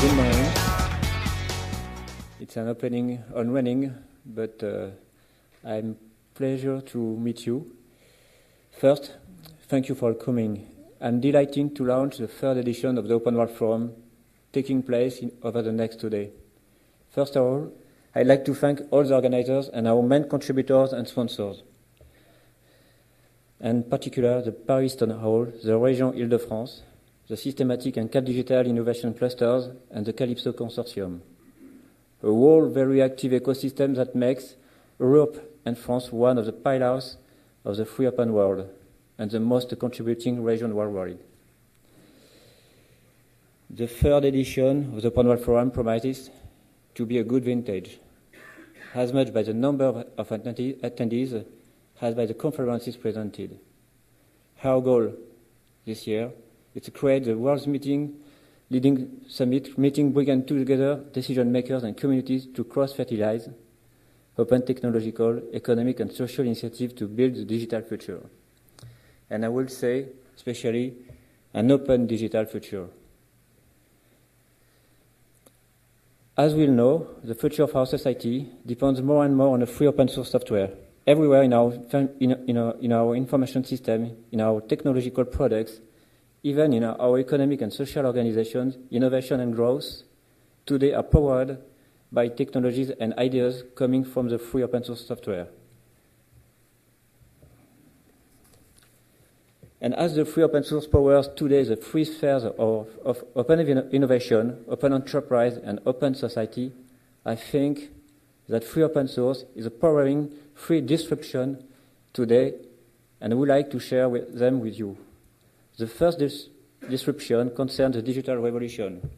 Good morning. It's an opening on running, but I'm pleasure to meet you. First, thank you for coming. I'm delighted to launch the third edition of the Open World Forum, taking place over the next 2 days. First of all, I'd like to thank all the organizers and our main contributors and sponsors, and in particular the Paris Town Hall, the Région Île-de-France, the Systematic and Cap Digital Innovation Clusters, and the Calypso Consortium. A whole very active ecosystem that makes Europe and France one of the pillars of the free open world and the most contributing region worldwide. The third edition of the Open World Forum promises to be a good vintage, as much by the number of attendees as by the conferences presented. Our goal this year is to create the world's leading summit, bringing together decision makers and communities to cross-fertilize open technological, economic, and social initiatives to build the digital future. And I will say, especially, an open digital future. As we know, the future of our society depends more and more on a free open source software. Everywhere in our information system, in our technological products, even in our economic and social organizations, innovation and growth today are powered by technologies and ideas coming from the free open source software. And as the free open source powers today the free spheres of open innovation, open enterprise, and open society, I think that free open source is powering free disruption today, and I would like to share them with you. The first disruption concerns the digital revolution.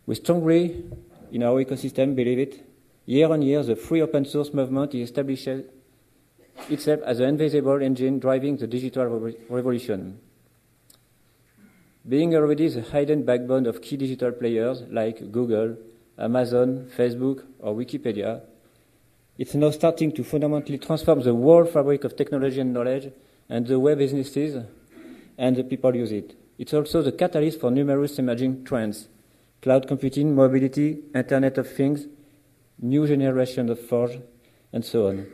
We strongly, in our ecosystem, believe it. Year on year, the free open source movement is establishing itself as an invisible engine driving the digital revolution. Being already the hidden backbone of key digital players like Google, Amazon, Facebook, or Wikipedia, it's now starting to fundamentally transform the whole fabric of technology and knowledge and the way businesses and the people use it. It's also the catalyst for numerous emerging trends: cloud computing, mobility, Internet of Things, new generation of Forge, and so on.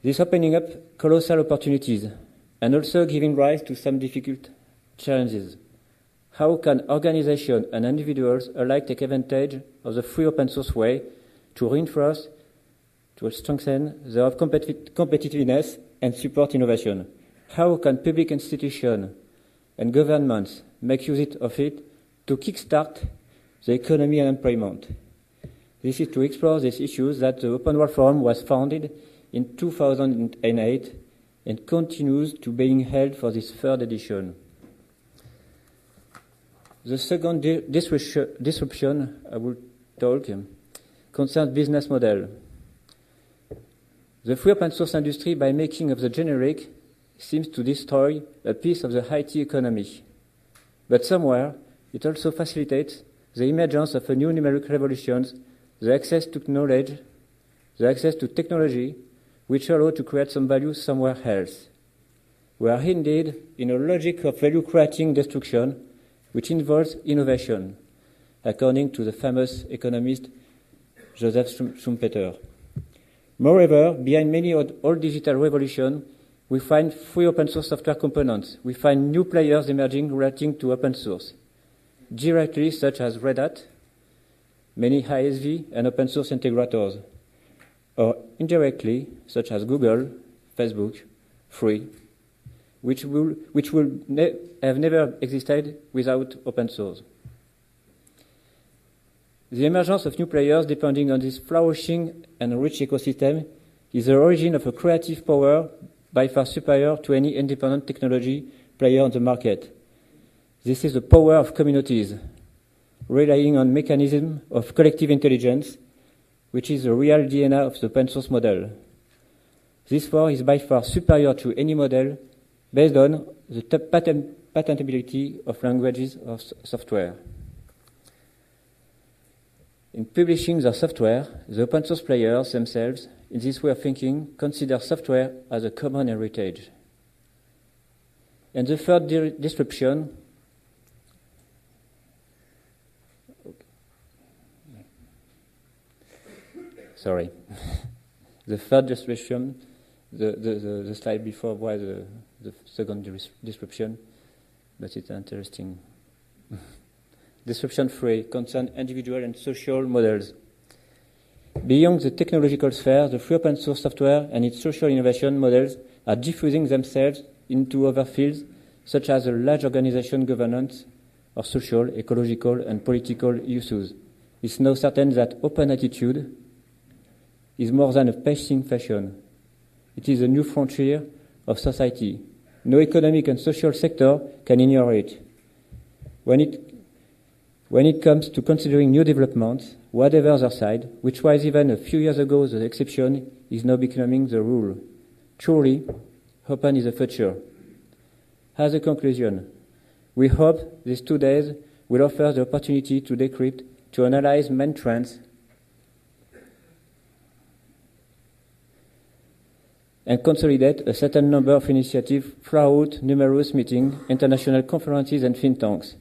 This opening up colossal opportunities and also giving rise to some difficult challenges. How can organizations and individuals alike take advantage of the free open source way to reinforce, to strengthen their competitiveness and support innovation? How can public institutions and governments make use of it to kickstart the economy and employment? This is to explore these issues that the Open World Forum was founded in 2008 and continues to being held for this third edition. The second disruption I will talk concerns business model. The free open source industry, by making of the generic, seems to destroy a piece of the IT economy. But somewhere, it also facilitates the emergence of a new numeric revolution, the access to knowledge, the access to technology, which allow to create some value somewhere else. We are indeed in a logic of value-creating destruction, which involves innovation, according to the famous economist Joseph Schumpeter. Moreover, behind many old digital revolutions, we find free open source software components. We find new players emerging relating to open source, directly such as Red Hat, many ISV and open source integrators, or indirectly such as Google, Facebook, free, which will have never existed without open source. The emergence of new players depending on this flourishing and rich ecosystem is the origin of a creative power by far superior to any independent technology player on the market. This is the power of communities, relying on mechanism of collective intelligence, which is the real DNA of the open source model. This power is by far superior to any model based on the patentability of languages of software. In publishing their software, the open source players themselves, in this way of thinking, consider software as a common heritage. And the third disruption sorry. The third disruption, the slide before was the second disruption, but it's interesting. Disruption 3 concerns individual and social models. Beyond the technological sphere, the free open source software and its social innovation models are diffusing themselves into other fields, such as a large organization governance or social, ecological, and political issues. It's now certain that open attitude is more than a passing fashion. It is a new frontier of society. No economic and social sector can ignore it. When it comes to considering new developments, whatever their side, which was even a few years ago the exception, is now becoming the rule. Truly, open is the future. As a conclusion, we hope these 2 days will offer the opportunity to decrypt, to analyze main trends, and consolidate a certain number of initiatives throughout numerous meetings, international conferences, and think tanks.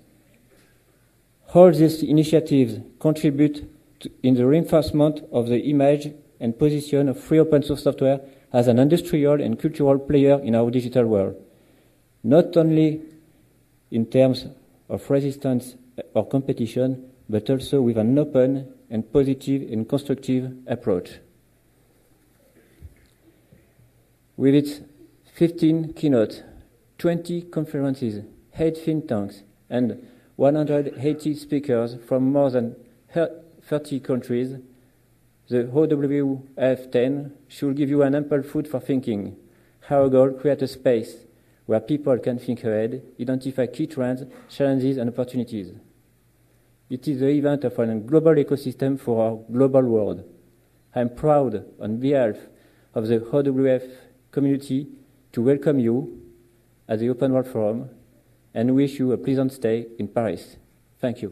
All these initiatives contribute in the reinforcement of the image and position of free open source software as an industrial and cultural player in our digital world, not only in terms of resistance or competition, but also with an open and positive and constructive approach. With its 15 keynotes, 20 conferences, 8 think tanks, and 180 speakers from more than 30 countries, the OWF 10 should give you an ample food for thinking. Our goal: create a space where people can think ahead, identify key trends, challenges, and opportunities. It is the event of a global ecosystem for our global world. I'm proud, on behalf of the OWF community, to welcome you at the Open World Forum and wish you a pleasant stay in Paris. Thank you.